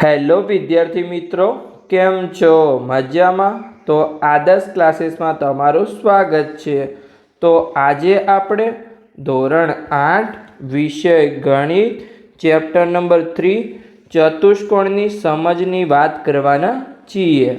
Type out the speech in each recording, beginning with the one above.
Hello વિદ્યાર્થી મિત્રો, કેમ છો? મજામાં? તો આદર્શ ક્લાસીસમાં તમારું સ્વાગત છે. તો આજે આપણે ધોરણ 8 વિષય ગણિત ચેપ્ટર નંબર 3 ચતુષ્કોણની સમજની વાત કરવાના છીએ,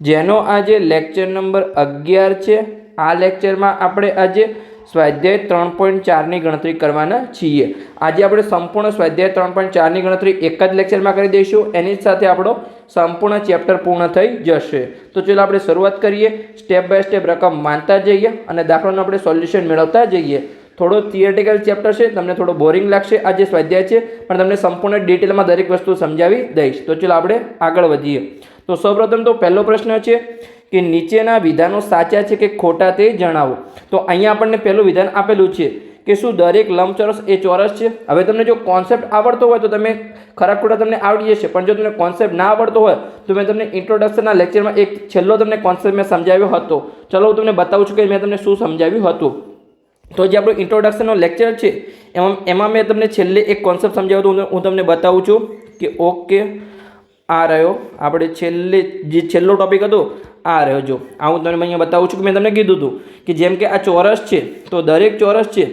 જેનો આજે લેક્ચર નંબર 11 છે. આ લેક્ચરમાં આપણે આજે સ્વાધ્યાય 3.4ની ગણતરી કરવાના છીએ. આજે આપણે સંપૂર્ણ સ્વાધ્યાય 3.4ની ગણતરી એક જ લેક્ચરમાં કરી દઈશું. એની સાથે આપણો સંપૂર્ણ ચેપ્ટર પૂર્ણ થઈ જશે. તો ચાલો આપણે શરૂઆત કરીએ. સ્ટેપ બાય સ્ટેપ રકમ માનતા જઈએ અને દાખલાનું આપણે સોલ્યુશન મેળવતા જઈએ. થોડો થિયરિટિકલ ચેપ્ટર છે, તમને થોડો બોરિંગ લાગશે આ જે સ્વાધ્યાય છે, પણ તમને સંપૂર્ણ ડિટેલમાં દરેક વસ્તુ સમજાવી દઈશ. તો ચાલો આપણે આગળ વધીએ. તો સૌપ્રથમ તો પહેલો પ્રશ્ન છે કે નીચેના વિધાનો સાચા છે કે ખોટા તે જણાવો. તો અહીંયા આપણને પહેલું વિધાન આપેલું છે કે શું દરેક લંબચોરસ એ ચોરસ છે. હવે તમને જો કોન્સેપ્ટ આવડતો હોય તો તમે ખરા ખોટા તમને આવડી જશે, પણ જો તમને કોન્સેપ્ટ ના આવડતો હોય તો મેં તમને ઇન્ટ્રોડક્શનના લેક્ચરમાં એક છેલ્લો તમને કોન્સેપ્ટ મેં સમજાવ્યો હતો. ચલો હું તમને બતાવું છું કે મેં તમને શું સમજાવ્યું હતું. તો જે આપણું ઇન્ટ્રોડક્શનનો લેક્ચર છે એમાં મેં તમને છેલ્લે એક કોન્સેપ્ટ સમજાવ્યો હતો. હું તમને બતાવું છું કે ઓકે આ રહ્યો આપણે છેલ્લો ટોપિક હતો આ રહ્યો. જો આ હું તમને અહીંયા બતાવું છું કે મેં તમને કીધું હતું કે જેમ કે આ ચોરસ છે તો દરેક ચોરસ છે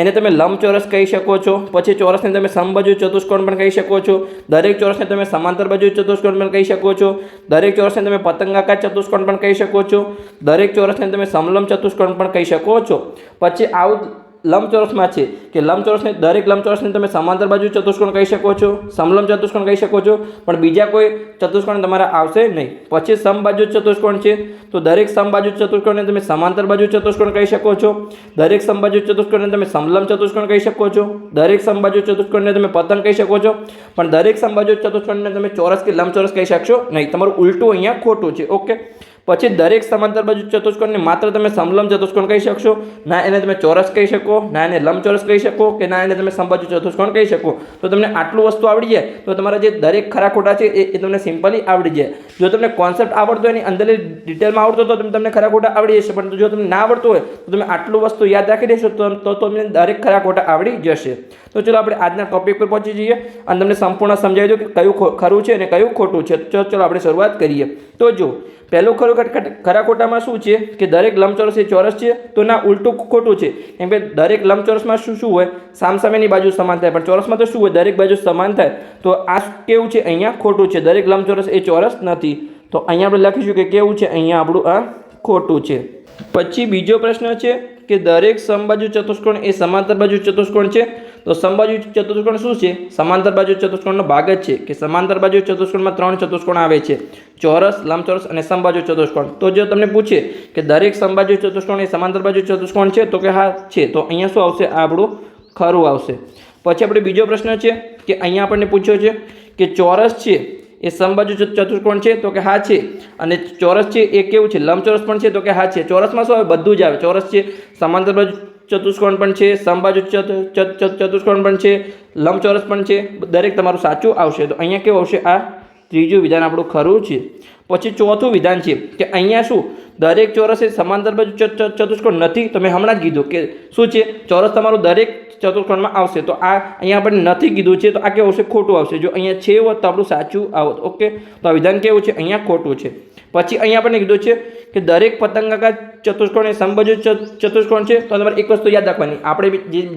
એને તમે લંબચોરસ કહી શકો છો. પછી ચોરસને તમે સમબાજુ ચતુષ્કોણ પણ કહી શકો છો. દરેક ચોરસને તમે સમાંતર બાજુ ચતુષ્કોણ પણ કહી શકો છો. દરેક ચોરસને તમે પતંગાકાર ચતુષ્કોણ પણ કહી શકો છો. દરેક ચોરસને તમે સમલંબ ચતુષ્કોણ પણ કહી શકો છો. પછી આવું લંબચોરસમાં છે કે લંબચોરસને દરેક લંબચોરસને તમે સમાંતર બાજુ ચતુષ્કોણ કહી શકો છો, સમલંબ ચતુષ્કોણ કહી શકો છો, પણ બીજા કોઈ ચતુષ્કોણ તમારા આવશે નહીં. પછી સમબાજુ ચતુષ્કોણ છે તો દરેક સમબાજુ ચતુષ્કોણને તમે સમાંતર બાજુ ચતુષ્કોણ કહી શકો છો. દરેક સમબાજુ ચતુષ્કોણને તમે સમલંબ ચતુષ્કોણ કહી શકો છો. દરેક સમબાજુ ચતુષ્કોણને તમે પતંગ કહી શકો છો, પણ દરેક સમબાજુ ચતુષ્કોણને તમે ચોરસ કે લંબચોરસ કહી શકશો નહીં. તમારું ઉલટું અહીંયા ખોટું છે. ઓકે. પછી દરેક સમાંતર બાજુ ચતુષ્કોણને માત્ર તમે સમલંબ ચતુષ્કોણ કહી શકશો, ના એને તમે ચોરસ કહી શકો, ના એને લંબચોરસ કહી શકો, કે ના એને તમે સમબાજુ ચતુષ્કોણ કહી શકો. તો તમને આટલું વસ્તુ આવડી જાય તો તમારા જે દરેક ખરા ખોટા છે એ તમને સિમ્પલી આવડી જાય. જો તમને કોન્સેપ્ટ આવડતો હોય એની અંદરની ડિટેલમાં આવડતો તો તમને ખરા ખોટા આવડી જશે, પણ જો તમને ના આવડતું હોય તો તમે આટલું વસ્તુ યાદ રાખી દેશો તો તમને દરેક ખરા ખોટા આવડી જશે. તો ચલો આપણે આજના ટોપિક પર પહોંચી જઈએ અને તમને સંપૂર્ણ સમજાવી દઉં કે કયું ખરું છે અને કયું ખોટું છે. ચલો આપણે શરૂઆત કરીએ. તો જો પહેલું ખરા ખોટામાં શું છે કે દરેક લંબચોરસ એ ચોરસ છે, તો ના ઉલટું ખોટું છે. કેમ કે દરેક લંબચોરસમાં શું હોય સામસામેની બાજુ સમાન થાય, પણ ચોરસમાં તો શું હોય દરેક બાજુ સમાન થાય. તો આ કેવું છે અહીંયા ખોટું છે. દરેક લંબચોરસ એ ચોરસ નથી. તો અહીંયા આપણે લખીશું કે કેવું છે અહીંયા આપણું આ ખોટું છે. પછી બીજો પ્રશ્ન છે કે દરેક સમબાજુ ચતુષ્કોણ એ સમાંતર બાજુ ચતુષ્કોણ છે. તો સમબાજુ ચતુષ્કોણ શું છે? સમાંતર બાજુ ચતુષ્કોણનો ભાગ જ છે કે સમાંતર બાજુ ચતુષ્કોણમાં 3 ચતુષ્કોણ આવે છે, ચોરસ, લંબચોરસ અને સમબાજુ ચતુષ્કોણ. તો જો તમને પૂછે કે દરેક સમબાજુ ચતુષ્કોણ એ સમાંતર બાજુ ચતુષ્કોણ છે તો કે હા છે, તો અહીંયા શું આવશે? આપણું ખરું આવશે. પછી આપણે બીજો પ્રશ્ન છે કે અહીંયા આપણને પૂછ્યો છે કે ચોરસ છે એ સમબાજુ ચતુષ્કોણ છે તો કે હા છે, અને ચોરસ છે એ કેવું છે? લંબચોરસ પણ છે તો કે હા છે. ચોરસમાં શું આવે? બધું જ આવે. ચોરસ છે, સમાંતર બાજુ ચતુષ્કોણ પણ છે, સમબાજુ ચતુષ્કોણ પણ છે, લંબચોરસ પણ છે. દરેક તમારું સાચું આવશે. તો અહીંયા કેવું આવશે? આ ત્રીજું વિધાન આપણું ખરું છે. પછી ચોથું વિધાન છે કે અહીંયા શું દરેક ચોરસ એ સમાંતર બાજુ ચતુષ્કોણ નથી. તો મેં હમણાં જ કીધું કે શું છે ચોરસ તમારું દરેક ચતુષ્કોણમાં આવશે. તો આ અહીંયા આપણે નથી કીધું છે તો આ કેવું આવશે? ખોટું આવશે. જો અહીંયા છે હોત તો આપણું સાચું આવત. ઓકે. તો આ વિધાન કેવું છે? અહીંયા ખોટું છે. પછી અહીંયા આપણને કીધું છે કે દરેક પતંગાકાર ચતુષ્કોણ એ સમબાજુ ચતુષ્કોણ છે. તો તમારે એક વસ્તુ યાદ રાખવાની, આપણે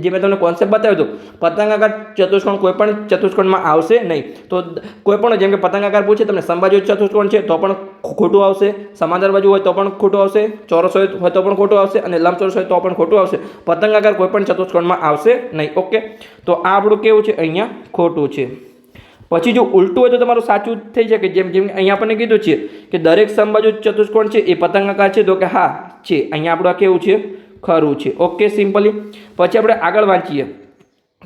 જે મેં તમને કોન્સેપ્ટ બતાવ્યો હતો, પતંગાકાર ચતુષ્કોણ કોઈ પણ ચતુષ્કોણમાં આવશે નહીં. તો કોઈ પણ જેમ કે પતંગાકાર પૂછે તમને સમબાજુ ચતુષ્કોણ છે તો પણ ખોટું આવશે, સમાંતર બાજુ હોય તો પણ ખોટું આવશે, ચોરસ હોય તો પણ ખોટું આવશે, અને લંબચોરસ હોય તો પણ ખોટું આવશે. પતંગાકાર કોઈ પણ ચતુષ્કોણમાં આવશે નહીં. ઓકે. તો આ આપણું કેવું છે? અહીંયા ખોટું છે. પછી જો ઉલટું હોય તો તમારું સાચું થઈ જાય કે જેમ અહીંયા આપણને કીધું છે કે દરેક સમબાજુ ચતુષ્કોણ છે એ પતંગાકાર છે તો કે હા છે. અહીંયા આપણું કેવું છે? ખરું છે. Okay, simply. પછી આપણે આગળ વાંચીએ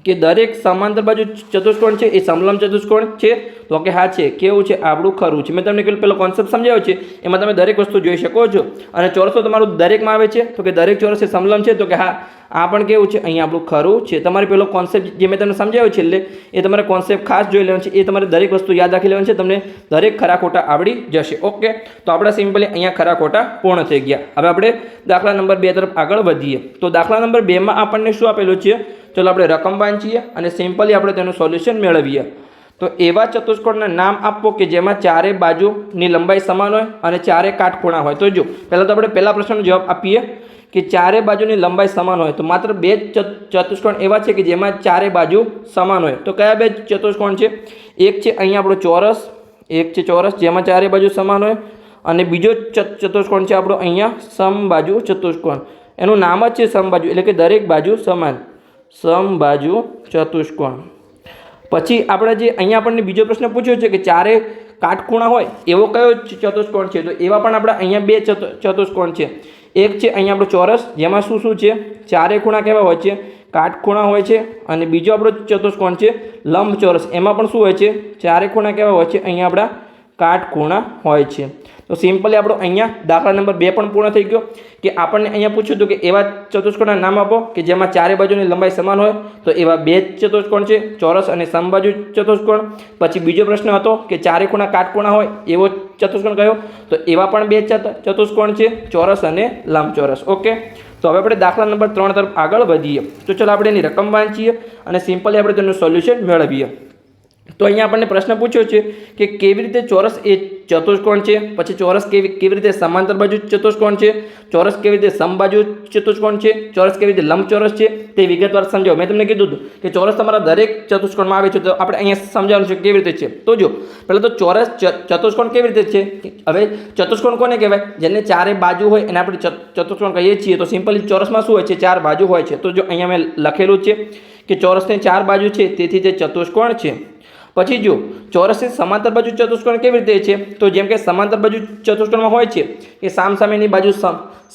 કે દરેક સમાંતર બાજુ ચતુષ્કોણ છે એ સમલંબ ચતુષ્કોણ છે તો કે હા છે. કેવું છે? આપણું ખરું છે. મેં તમને પેલો કોન્સેપ્ટ સમજાવ્યો છે, એમાં તમે દરેક વસ્તુ જોઈ શકો છો. અને ચોરસ તો તમારું દરેકમાં આવે છે તો કે દરેક ચોરસ એ સમલંબ છે તો કે હા આ પણ કેવું છે? અહીંયા આપણું ખરું છે. તમારે પેલો કોન્સેપ્ટ જે મેં તમને સમજાવ્યો છે એટલે એ તમારે કોન્સેપ્ટ ખાસ જોઈ લેવાનો છે. એ તમારે દરેક વસ્તુ યાદ રાખી લેવાની છે. તમને દરેક ખરા ખોટા આવડી જશે. ઓકે. તો આપણે સિમ્પલી અહીંયા ખરા ખોટા પૂર્ણ થઈ ગયા. હવે આપણે દાખલા નંબર 2 તરફ આગળ વધીએ. તો દાખલા નંબર 2માં આપણને શું આપેલું છે? ચલો આપણે રકમ વાંચીએ અને સિમ્પલી આપણે તેનું સોલ્યુશન મેળવીએ. તો એવા ચતુષ્કોણના નામ આપો કે જેમાં ચારે બાજુની લંબાઈ સમાન હોય અને ચારે કાટખૂણા હોય. તો જો પહેલાં તો આપણે પહેલા પ્રશ્નનો જવાબ આપીએ કે ચારે બાજુની લંબાઈ સમાન હોય. તો માત્ર બે ચતુષ્કોણ એવા છે કે જેમાં ચારે બાજુ સમાન હોય. તો કયા બે ચતુષ્કોણ છે? એક છે અહીંયા આપણો ચોરસ, એક છે ચોરસ જેમાં ચારે બાજુ સમાન હોય, અને બીજો ચતુષ્કોણ છે આપણો અહીંયા સમબાજુ ચતુષ્કોણ. એનું નામ જ છે સમબાજુ, એટલે કે દરેક બાજુ સમાન, સમબાજુ ચતુષ્કોણ. પછી આપણે જે અહીંયા આપણને બીજો પ્રશ્ન પૂછ્યો છે કે ચારે કાટખૂણા હોય એવો કયો ચતુષ્કોણ છે? તો એવા પણ આપણે અહીંયા બે ચતુષ્કોણ છે. એક છે અહીંયા આપણો ચોરસ જેમાં શું છે? ચારે ખૂણા કેવા હોય છે? કાટખૂણા હોય છે. અને બીજો આપણો ચતુષ્કોણ છે લંબચોરસ, એમાં પણ શું હોય છે? ચારે ખૂણા કેવા હોય છે? અહીંયા આપણા કાટખૂણા હોય છે. તો સિમ્પલી આપણો અહીંયા દાખલા નંબર 2 પણ પૂર્ણ થઈ ગયો કે આપણને અહીંયા પૂછ્યું હતું કે એવા ચતુષ્કોણના નામ આપો કે જેમાં ચારે બાજુની લંબાઈ સમાન હોય. તો એવા બે ચતુષ્કોણ છે, ચોરસ અને સમબાજુ ચતુષ્કોણ. પછી બીજો પ્રશ્ન હતો કે ચારે ખૂણા કાટખૂણા હોય એવો ચતુષ્કોણ કયો? તો એવા પણ બે ચતુષ્કોણ છે, ચોરસ અને લંબચોરસ. ઓકે, તો હવે આપણે દાખલા નંબર 3 તરફ આગળ વધીએ. તો ચલો આપણે એની રકમ વાંચીએ અને સિમ્પલી આપણે તેનું સોલ્યુશન મેળવીએ. તો અહીંયા આપણને પ્રશ્ન પૂછ્યો છે કે કેવી રીતે ચોરસ એ ચતુષ્કોણ છે, પછી ચોરસ કેવી રીતે સમાંતર બાજુ ચતુષ્કોણ છે, ચોરસ કેવી રીતે સમબાજુ ચતુષ્કોણ છે, ચોરસ કેવી રીતે લંબચોરસ છે, તે વિગતવાર સમજાવો. મેં તમને કીધું હતું કે ચોરસ તમારા દરેક ચતુષ્કોણમાં આવે છે, તો આપણે અહીંયા સમજાવવાનું છે કેવી રીતે છે. તો જો પહેલાં તો ચોરસ ચતુષ્કોણ કેવી રીતે છે? હવે ચતુષ્કોણ કોને કહેવાય? જેને ચારે બાજુ હોય એને આપણે ચતુષ્કોણ કહીએ છીએ. તો સિમ્પલી ચોરસમાં શું હોય છે? ચાર બાજુ હોય છે. તો જો અહીંયા મેં લખેલું છે કે ચોરસને ચાર બાજુ છે, તેથી તે ચતુષ્કોણ છે. પછી જો ચોરસની સમાંતર બાજુ ચતુષ્કોણ કેવી રીતે છે? તો જેમ કે સમાંતર બાજુ ચતુષ્કોણમાં હોય છે કે સામસામેની બાજુ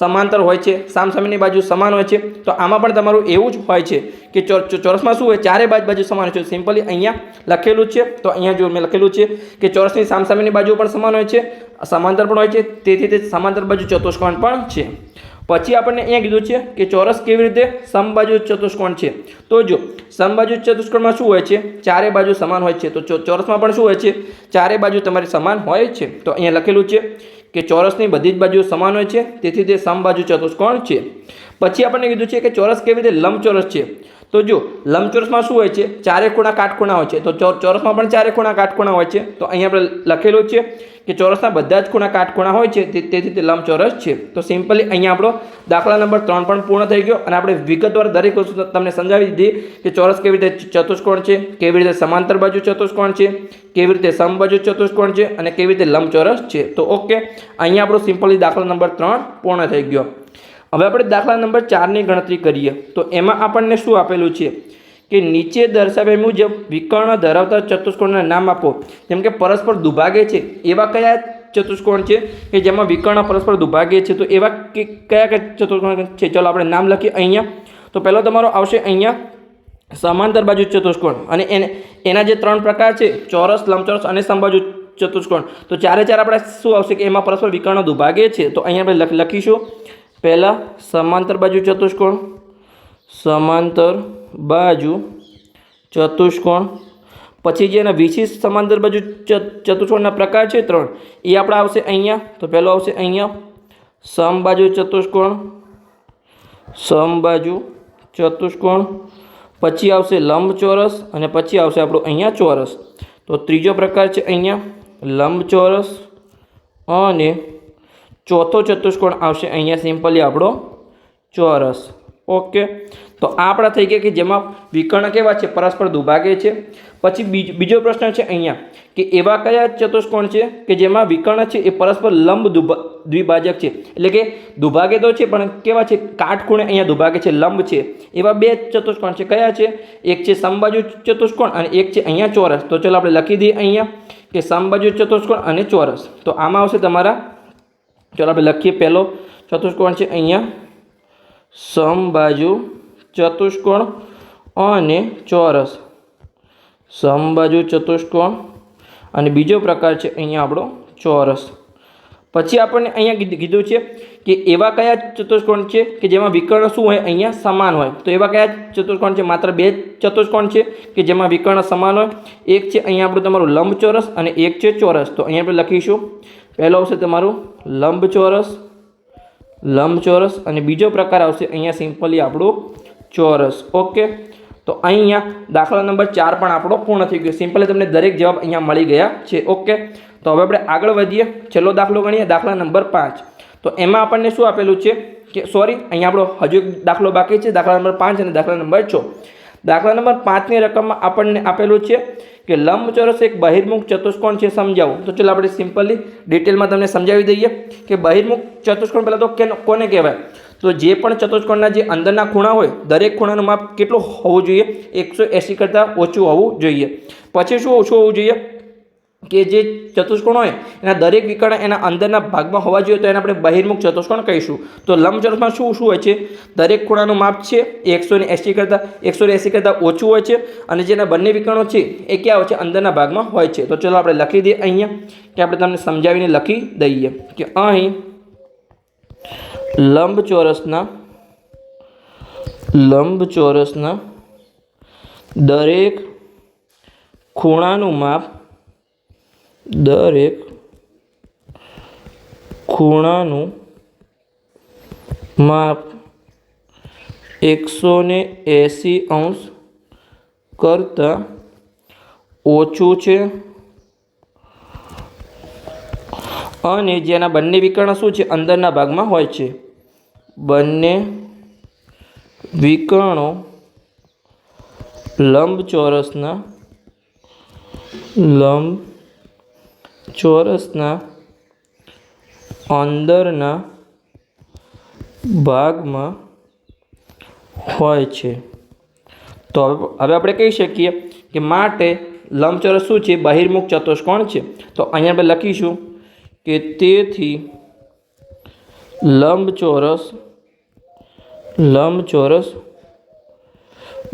સમાંતર હોય છે, સામસામેની બાજુ સમાન હોય છે. તો આમાં પણ તમારું એવું જ હોય છે કે ચોરસમાં શું હોય? ચારે બાજુ સમાન હોય છે. સિમ્પલી અહીંયા લખેલું છે. તો અહીંયા જો મેં લખેલું છે કે ચોરસની સામસામેની બાજુ પણ સમાન હોય છે, સમાંતર પણ હોય છે, તેથી તે સમાંતર બાજુ ચતુષ્કોણ પણ છે. પછી આપણને અહીંયા કીધું છે કે ચોરસ કેવી રીતે સમબાજુ ચતુષ્કોણ છે. તો જો સમબાજુ ચતુષ્કોણમાં શું હોય છે? ચારે બાજુ સમાન હોય છે. તો ચોરસમાં પણ શું હોય છે? ચારે બાજુ તમારી સમાન હોય છે. તો અહીંયા લખેલું છે કે ચોરસની બધી જ બાજુ સમાન હોય છે, તેથી તે સમબાજુ ચતુષ્કોણ છે. પછી આપણને કીધું છે કે ચોરસ કેવી રીતે લંબચોરસ છે. તો જો લંબચોરસમાં શું હોય છે? ચારે ખૂણા કાટખૂણા હોય છે. તો ચોરસમાં પણ ચારે ખૂણા કાટખૂણા હોય છે. તો અહીંયા આપણે લખેલું છે કે ચોરસના બધા જ ખૂણા કાટખૂણા હોય છે, તેથી તે લંબચોરસ છે. તો સિમ્પલી અહીંયા આપણો દાખલા નંબર 3 પણ પૂર્ણ થઈ ગયો અને આપણે વિગતવાર દરેક વસ્તુ તમને સમજાવી દીધી કે ચોરસ કેવી રીતે ચતુષ્કોણ છે, કેવી રીતે સમાંતર બાજુ ચતુષ્કોણ છે, કેવી રીતે સમબાજુ ચતુષ્કોણ છે અને કેવી રીતે લંબચોરસ છે. તો ઓકે, અહીંયા આપણો સિમ્પલી દાખલા નંબર 3 પૂર્ણ થઈ ગયો. હવે આપણે દાખલા નંબર 4ની ગણતરી કરીએ. તો એમાં આપણને શું આપેલું છે કે નીચે દર્શાવ્યા મુજબ વિકર્ણ ધરાવતા ચતુષ્કોણના નામ આપો. જેમ કે પરસ્પર દુભાગે છે એવા કયા ચતુષ્કોણ છે કે જેમાં વિકર્ણ પરસ્પર દુભાગે છે? તો એવા કયા ચતુષ્કોણ છે? ચલો આપણે નામ લખીએ અહીંયા. તો પહેલો તમારો આવશે અહીંયા સમાંતર બાજુ ચતુષ્કોણ, અને એના જે 3 પ્રકાર છે ચોરસ, લંબચોરસ અને સમબાજુ ચતુષ્કોણ. તો ચારે ચાર આપણે શું આવશે કે એમાં પરસ્પર વિકર્ણ દુભાગે છે. તો અહીંયા આપણે લખીશું પહેલાં સમાંતર બાજુ ચતુષ્કોણ, સમાંતર બાજુ ચતુષ્કોણ. પછી જે એના વિશિષ્ટ સમાંતર બાજુ ચતુષ્કોણના પ્રકાર છે 3, એ આપણા આવશે અહીંયા. તો પહેલો આવશે અહીંયા સમબાજુ ચતુષ્કોણ, સમબાજુ ચતુષ્કોણ. પછી આવશે લંબચોરસ અને પછી આવશે આપણું અહીંયા ચોરસ. તો ત્રીજો પ્રકાર છે અહીંયા લંબચોરસ, અને ચોથો ચતુષ્કોણ આવશે અહીંયા સિમ્પલી આપણો ચોરસ. ઓકે, તો આ આપણા થઈ ગયા કે જેમાં વિકર્ણ કેવા છે? પરસ્પર દુભાગે છે. પછી બીજો પ્રશ્ન છે અહીંયા કે એવા કયા ચતુષ્કોણ છે કે જેમાં વિકર્ણ છે એ પરસ્પર લંબ દ્વિભાજક છે? એટલે કે દુભાગે તો છે પણ કેવા છે? કાટખૂણે અહીંયા દુભાગે છે, લંબ છે. એવા બે ચતુષ્કોણ છે. કયા છે? એક છે સમબાજુ ચતુષ્કોણ અને એક છે અહીંયા ચોરસ. તો ચલો આપણે લખી દઈએ અહીંયા કે સમબાજુ ચતુષ્કોણ અને ચોરસ. તો આમાં આવશે તમારા, ચલો આપણે લખીએ, પહેલો ચતુષ્કોણ છે અહીંયા સમબાજુ ચતુષ્કોણ અને ચોરસ, સમબાજુ ચતુષ્કોણ, અને બીજો પ્રકાર છે અહીંયા આપણો ચોરસ. પછી આપણને અહીંયા કીધું છે કે એવા કયા ચતુષ્કોણ છે કે જેમાં વિકર્ણ શું હોય? અહીંયા સમાન હોય. તો એવા કયા ચતુષ્કોણ છે? માત્ર બે ચતુષ્કોણ છે કે જેમાં વિકર્ણ સમાન હોય. એક છે અહીંયા આપણું તમારું લંબચોરસ અને એક છે ચોરસ. તો અહીંયા આપણે લખીશું પહેલો આવશે તમારું લંબચોરસ, લંબચોરસ, અને બીજો પ્રકાર આવશે અહીંયા સિમ્પલી આપણું ચોરસ. ઓકે, તો અહીંયા દાખલા નંબર 4 પણ આપણો પૂર્ણ થઈ ગયો. સિમ્પલી તમને દરેક જવાબ અહીંયા મળી ગયા છે. ઓકે, તો હવે આપણે આગળ વધીએ. છેલ્લો દાખલો ગણીએ, દાખલા નંબર 5. તો એમાં આપણને શું આપેલું છે કે અહીંયા આપણો હજુ એક દાખલો બાકી છે, દાખલા નંબર 5 અને દાખલા નંબર 6. દાખલા નંબર 5ની રકમમાં આપણને આપેલું છે કે લંબચોરસ એક બહિર્મુખ ચતુષ્કોણ છે, સમજાવો. તો ચલો આપણે સિમ્પલી ડિટેલમાં તમને સમજાવી દઈએ કે બહિર્મુખ ચતુષ્કોણ પહેલાં તો કોને કહેવાય? તો જે પણ ચતુષ્કોણના જે અંદરના ખૂણા હોય, દરેક ખૂણાનું માપ કેટલું હોવું જોઈએ? 180 કરતાં ઓછું હોવું જોઈએ. પછી શું ઓછું હોવું જોઈએ? કે જે ચતુષ્કોણ હોય એના દરેક વિકર્ણ એના અંદરના ભાગમાં હોવા જોઈએ, તો એને આપણે બહિર્મુખ ચતુષ્કોણ કહીશું. તો લંબચોરસમાં શું હોય છે? દરેક ખૂણાનું માપ છે 180 કરતાં ઓછું હોય છે, અને જેના બંને વિકર્ણો છે એ ક્યાં હોય છે? અંદરના ભાગમાં હોય છે. તો ચલો આપણે લખી દઈએ અહીંયા, કે આપણે તમને સમજાવીને લખી દઈએ કે અહીં લંબચોરસના દરેક ખૂણાનું માપ 180 કરતાં ઓછું છે, અને જેના બંને વિકર્ણ શું છે? અંદરના ભાગમાં હોય છે. બંને વિકર્ણો લંબચોરસના અંદરના ભાગમાં હોય છે. તો હવે આપણે કહી શકીએ કે માટે લંબચોરસ શું છે? બહિર્મુખ ચતુષ્કોણ છે. તો અહીંયા આપણે લખીશું કે તેથી લંબચોરસ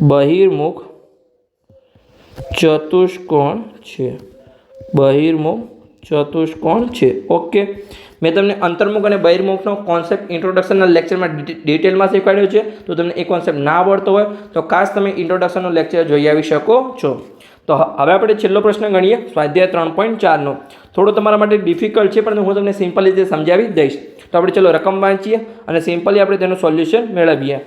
બહિર્મુખ ચતુષ્કોણ છે. ઓકે, મેં તમને અંતર્મુખ અને બહિર્મુખનો કોન્સેપ્ટ ઇન્ટ્રોડક્શનના લેક્ચરમાં ડિટેલમાં શીખવાડ્યો છે. તો તમને એ કોન્સેપ્ટ ના આવડતો હોય તો ખાસ તમે ઇન્ટ્રોડક્શનનો લેક્ચર જોઈ આવી શકો છો. તો હવે આપણે છેલ્લો પ્રશ્ન ગણીએ, સ્વાધ્યાય 3.4નો. થોડો તમારા માટે ડિફિકલ્ટ છે, પણ હું તમને સિમ્પલ રીતે સમજાવી દઈશ. તો આપણે ચલો રકમ વાંચીએ અને સિમ્પલી આપણે તેનું સોલ્યુશન મેળવીએ.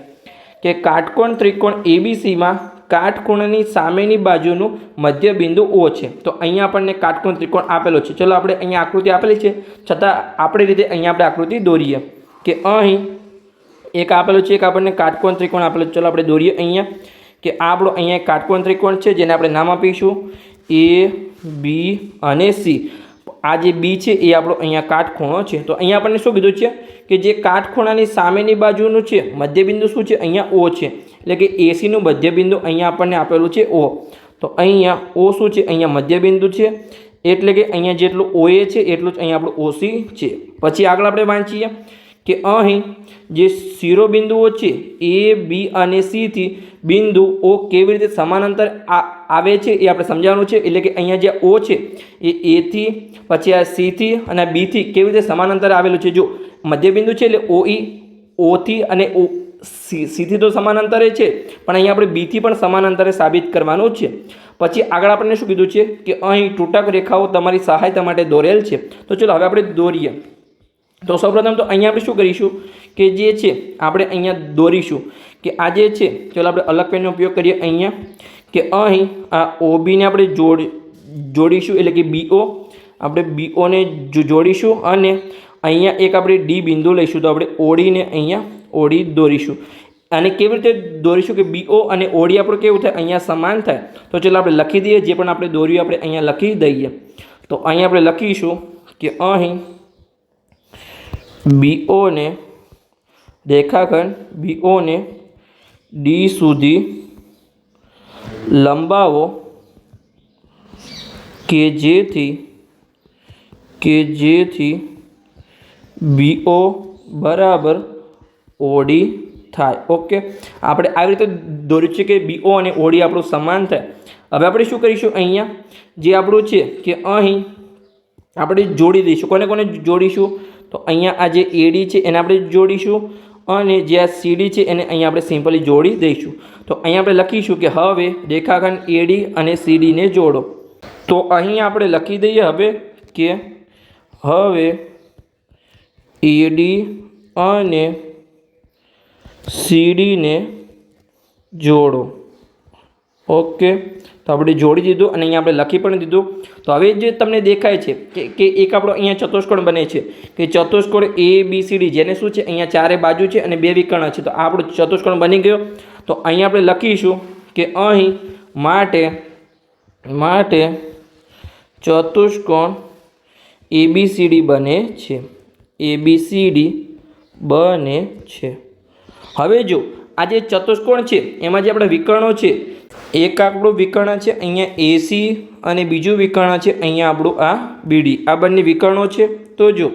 કે કાટકોણ ત્રિકોણ ABCમાં કાટકોણની સામેની બાજુનું મધ્ય બિંદુ O છે. તો અહીંયા આપણને કાટકોણ ત્રિકોણ આપેલો છે. ચલો આપણે અહીંયા આકૃતિ આપેલી છે, છતાં આપણી રીતે અહીંયા આપણે આકૃતિ દોરીએ કે અહીં એક આપેલું છે, એક આપણને કાટકોણ ત્રિકોણ આપેલો છે. ચલો આપણે દોરીએ અહીંયા કે આ આપણો અહીંયા કાટકોણ ત્રિકોણ છે, જેને આપણે નામ આપીશું A, B અને C. આ જે B છે એ આપણો અહીંયા કાટખૂણો છે. તો અહીંયા આપણને શું કીધું છે કે જે કાટખૂણાની સામેની બાજુનું છે મધ્યબિંદુ શું છે? અહીંયા O છે. એટલે કે ACનું મધ્યબિંદુ અહીંયા આપણને આપેલું છે O. તો અહીંયા O શું છે? અહીંયા મધ્યબિંદુ છે, એટલે કે અહીંયા જેટલું OA છે એટલું જ અહીંયા આપણું OC છે. પછી આગળ આપણે વાંચીએ કે અહીં જે શિરોબિંદુઓ છે A, B અને C થી બિંદુ O કેવી રીતે સમાંતર આવે છે એ આપણે સમજાવવાનું છે. એટલે કે અહીંયા જે O છે એ A થી, પછી આ C થી અને B થી કેવી રીતે સમાંતર આવેલું છે. જો મધ્યબિંદુ છે એટલે OE, O થી અને C થી તો સમાંતરે છે, પણ અહીંયા આપણે B થી પણ સમાંતરે સાબિત કરવાનું છે. પછી આગળ આપણને શું કીધું છે કે અહીં તૂટક રેખાઓ તમારી સહાયતા માટે દોરેલ છે. તો ચલો હવે આપણે દોરીએ. તો સૌપ્રથમ તો અહીંયા આપણે શું કરીશું કે જે છે આપણે અહીંયા દોરીશું કે આ જે છે, ચલો આપણે અલગ પેનનો ઉપયોગ કરીએ અહીંયા કે અહીં આ OBને આપણે જોડીશું, એટલે કે BO આપણે BOને જોડીશું, અને અહીંયા એક આપણે D બિંદુ લઈશું. તો આપણે ODને અહીંયા OD દોરીશું. અને કેવી રીતે દોરીશું કે BO અને OD આપણું કેવું થાય? અહીંયા સમાન થાય. તો ચલો આપણે લખી દઈએ, જે પણ આપણે દોર્યું આપણે અહીંયા લખી દઈએ. તો અહીંયા આપણે લખીશું કે અહીં BOને રેખાખંડ BOને D સુધી લંબાવો કે જેથી BO બરાબર OD થાય. ઓકે, આપણે આવી રીતે દોર્યું છે કે BO અને OD આપણું સમાન થાય. હવે આપણે શું કરીશું? અહીંયા જે આપણું છે કે અહીં આપણે જોડી દઈશું. કોને જોડીશું? તો અહીંયા આ જે AD છે એને આપણે જોડીશું, અને જે આ CD છે એને અહીંયા આપણે સિમ્પલી જોડી દઈશું. તો અહીંયા આપણે લખીશું કે હવે રેખાખંડ AD અને CD ને જોડો. તો અહીં આપણે લખી દઈએ હવે કે હવે AD અને CD ને જોડો. ઓકે, તો આપણે જોડી દીધું અને અહીંયા આપણે લખી પણ દીધું. તો હવે જે તમને દેખાય છે કે એક આપણો અહીંયા ચતુષ્કોણ બને છે કે ચતુષ્કોણ ABCD, જેને શું છે અહીંયા ચારે બાજુ છે અને બે વિકર્ણ છે. તો આ આપણો ચતુષ્કોણ બની ગયો. તો અહીંયા આપણે લખીશું કે અહીં માટે ચતુષ્કોણ ABCD બને છે. ABCD બને છે. હવે જો આ જે ચતુષ્કોણ છે એમાં જે આપણા વિકર્ણો છે, એક આપણું વિકર્ણ છે અહીંયા AC અને બીજું વિકર્ણ છે અહીંયા આપણું આ BD. આ બંને વિકર્ણો છે. તો જો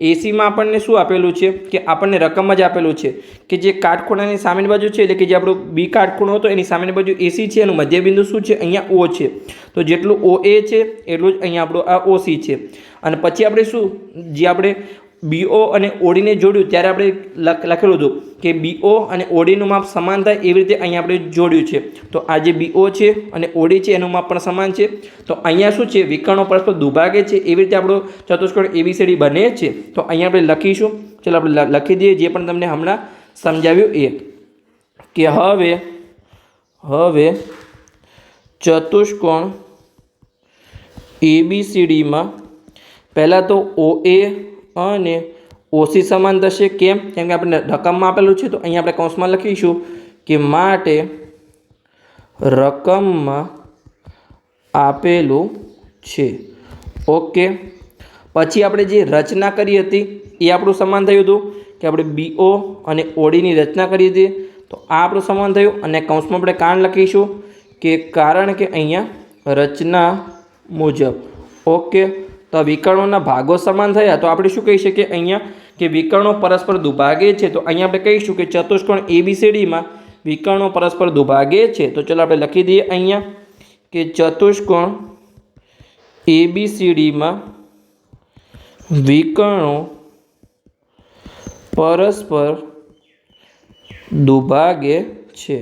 ACમાં આપણને શું આપેલું છે કે આપણને રકમ જ આપેલું છે કે જે કાટખૂણાની સામેની બાજુ છે, એટલે કે જે આપણું B કાટખૂણો હતો એની સામેની બાજુ AC છે, એનું મધ્યબિંદુ શું છે અહીંયા O છે. તો જેટલું OA છે એટલું જ અહીંયા આપણું આ OC છે. અને પછી આપણે શું, જે આપણે BO અને ODને જોડ્યું ત્યારે આપણે લખેલું હતું કે BO અને ODનું માપ સમાન થાય, એવી રીતે અહીંયા આપણે જોડ્યું છે. તો આ જે BO છે અને OD છે એનું માપ પણ સમાન છે. તો અહીંયા શું છે, વિકર્ણો પરસ્પર દુભાગે છે, એવી રીતે આપણો ચતુષ્કોણ ABCD બને છે. તો અહીંયા આપણે લખીશું. ચલો આપણે લખી દઈએ જે પણ તમને હમણાં સમજાવ્યું એ, કે હવે ચતુષ્કોણ ABCDમાં પહેલાં તો OA અને OC સમાન થશે. કેમ કે આપણે રકમમાં આપેલું છે. તો અહીંયા આપણે કૌંસમાં લખીશું કે માટે રકમમાં આપેલું છે. ઓકે, પછી આપણે જે રચના કરી હતી એ આપણું સમાન થયું હતું કે આપણે BO અને ODની રચના કરી હતી. તો આ આપણું સમાન થયું અને કૌંસમાં આપણે કારણ લખીશું કે કારણ કે અહીંયા રચના મુજબ. ઓકે, તો વિકર્ણોના ભાગો સમાન થયા. તો આપણે શું કહી શકીએ અહીંયા કે વિકર્ણો પરસ્પર દુભાગે છે. તો અહીંયા આપણે કહીશું કે ચતુષ્કોણ ABCDમાં વિકર્ણો પરસ્પર દુભાગે છે. તો ચલો આપણે લખી દઈએ અહીંયા કે ચતુષ્કોણ ABCDમાં વિકર્ણો પરસ્પર દુભાગે છે.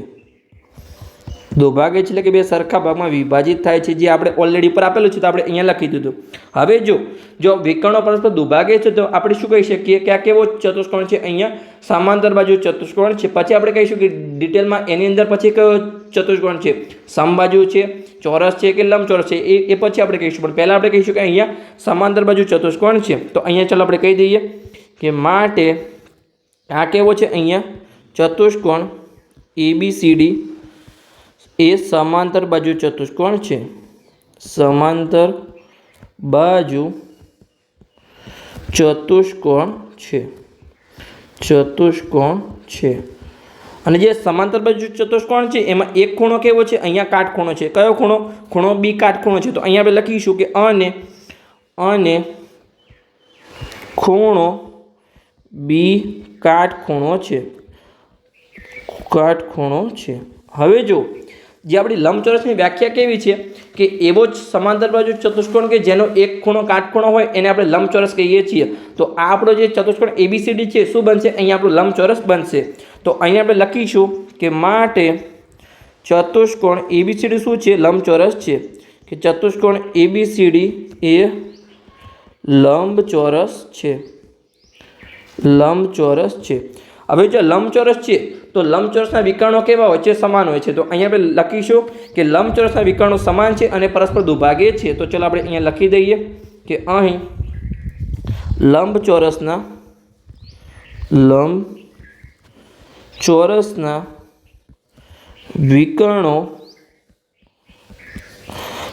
દુભાગે છે એટલે કે બે સરખા ભાગમાં વિભાજિત થાય છે, જે આપણે ઓલરેડી પર આપેલું છે. તો આપણે અહીંયા લખી દીધું. હવે જો વિકર્ણો પરસ્પર દુભાગે છે તો આપણે શું કહી શકીએ કે આ કેવો ચતુષ્કોણ છે, અહીંયા સમાંતર બાજુ ચતુષ્કોણ છે. પછી આપણે કહીશું કે ડિટેલમાં એની અંદર પછી કયો ચતુષ્કોણ છે, સમબાજુ છે, ચોરસ છે કે લંબચોરસ છે, એ પછી આપણે કહીશું. પણ પહેલાં આપણે કહીશું કે અહીંયા સમાંતર બાજુ ચતુષ્કોણ છે. તો અહીંયા ચાલો આપણે કહી દઈએ કે માટે આ કેવો છે, અહીંયા ચતુષ્કોણ ABCD એ સમાંતર બાજુ ચતુષ્કોણ છે. સમાંતર બાજુ ચતુષ્કોણ છે. અને જે સમાંતર બાજુ ચતુષ્કોણ છે એમાં એક ખૂણો કેવો છે, અહીંયા કાટખૂણો છે. કયો ખૂણો? ખૂણો B કાટખૂણો છે. તો અહીંયા આપણે લખીશું કે અને ખૂણો B કાટખૂણો છે. હવે જો જે આપણી લંબચોરસની વ્યાખ્યા કેવી છે કે એવો જ સમાંતર બાજુ ચતુષ્કોણ કે જેનો એક ખૂણો કાટખૂણો હોય એને આપણે લંબચોરસ કહીએ છીએ. તો આ આપણો જે ચતુષ્કોણ ABCD છે શું બનશે, અહીંયા આપણું લંબચોરસ બનશે. તો અહીંયા આપણે લખીશું કે માટે ચતુષ્કોણ ABCD શું છે, લંબચોરસ છે. કે ચતુષ્કોણ ABCD એ લંબચોરસ છે. હવે જો લંબચોરસ છે તો લંબચોરસના વિકર્ણો કેવા હોય છે, સમાન હોય છે. તો અહીંયા આપણે લખીશું કે લંબચોરસના વિકર્ણો સમાન છે અને પરસ્પર દુભાગે છે. તો ચલો આપણે અહીંયા લખી દઈએ કે અહીં લંબચોરસના વિકર્ણો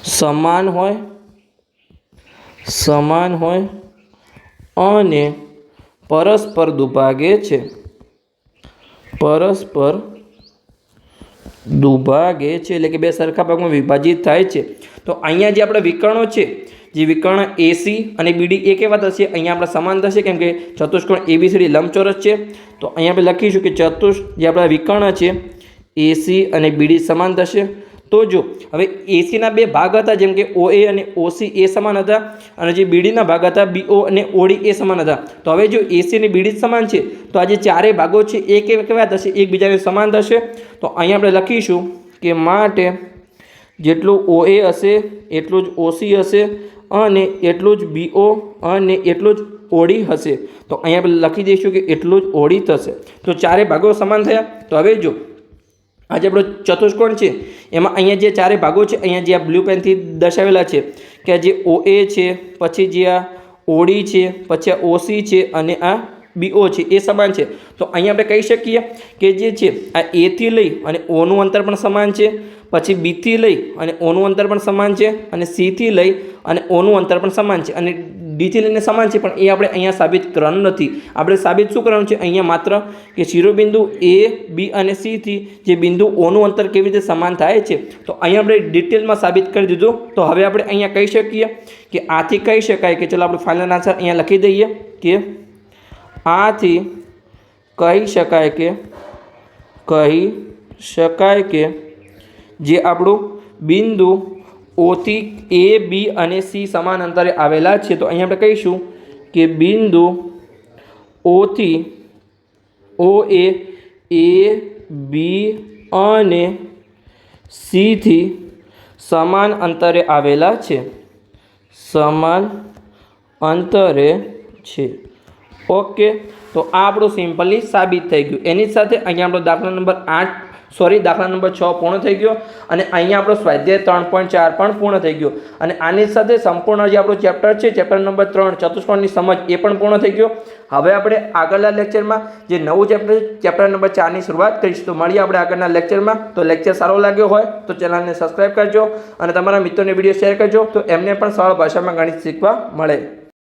સમાન હોય અને પરસ્પર દુભાગે છે. એટલે કે બે સરખા ભાગમાં વિભાજિત થાય છે. તો અહીંયા જે આપણા વિકર્ણો છે, જે વિકર્ણ AC અને BD એ કેવા થશે, અહીંયા આપણા સમાન થશે કેમ કે ચતુષ્કોણ ABCD લંબચોરસ છે. તો અહીંયા આપણે લખીશું કે જે આપણા વિકર્ણ છે AC અને BD સમાન થશે. તો જો હવે ACના બે ભાગ હતા, જેમ કે OA અને OC એ સમાન હતા, અને જે BDના ભાગ હતા BO અને OD એ સમાન હતા. તો હવે જો AC અને BD સમાન છે તો આ જે ચારેય ભાગો છે એ કેવા થશે, એકબીજાને સમાન થશે. તો અહીંયા આપણે લખીશું કે માટે જેટલું OA હશે એટલું જ OC હશે અને એટલું જ BO અને એટલું જ OD હશે. તો અહીંયા આપણે લખી દઈશું કે એટલું જ OD થશે. તો ચારેય ભાગો સમાન થયા. તો હવે જો આજે આપણો ચતુષ્કોણ છે એમાં અહીંયા જે ચારે ભાગો છે, અહીંયા જે આ બ્લુ પેનથી દર્શાવેલા છે કે જે OA છે, પછી જે આ OD છે, પછી આ OC છે અને આ BO છે એ સમાન છે. તો અહીંયા આપણે કહી શકીએ કે જે છે આ A થી લઈ અને Oનું અંતર પણ સમાન છે, પછી B થી લઈ અને Oનું અંતર પણ સમાન છે, અને C થી લઈ અને Oનું અંતર પણ સમાન છે, અને D થી લઈને સમાન છે, પણ એ આપણે અહીંયા સાબિત કરવાનું નથી. આપણે સાબિત શું કરવાનું છે અહીંયા માત્ર કે શિરોબિંદુ A, B અને C થી જે બિંદુ Oનું અંતર કેવી રીતે સમાન થાય છે. તો અહીંયા આપણે ડિટેલમાં સાબિત કરી દીધું. તો હવે આપણે અહીંયા કહી શકીએ કે આથી કહી શકાય કે ચલો આપણે ફાઇનલ આન્સર અહીંયા લખી દઈએ કે આથી કહી શકાય કે જે આપણું બિંદુ O થી A, B અને C સમાન અંતરે આવેલા છે. તો અહીંયા આપણે કહીશું કે બિંદુ O થી OA, A, B અને C થી સમાન અંતરે આવેલા છે. ઓકે, તો આ આપણું સિમ્પલી સાબિત થઈ ગયું. એની સાથે અહીંયા આપણો દાખલા નંબર 6 પૂર્ણ થઈ ગયો, અને અહીંયા આપણો સ્વાધ્યાય 3.4 પણ પૂર્ણ થઈ ગયો. અને આની સાથે સંપૂર્ણ જે આપણું ચેપ્ટર છે, ચેપ્ટર નંબર 3 ચતુષ્કોણની સમજ, એ પણ પૂર્ણ થઈ ગયો. હવે આપણે આગળના લેક્ચરમાં જે નવું ચેપ્ટર છે, ચેપ્ટર નંબર 4ની શરૂઆત કરીશું. તો મળીએ આપણે આગળના લેક્ચરમાં. તો લેક્ચર સારો લાગ્યો હોય તો ચેનલને સબસ્ક્રાઈબ કરજો અને તમારા મિત્રોને વિડીયો શેર કરજો, તો એમને પણ સરળ ભાષામાં ગણિત શીખવા મળે.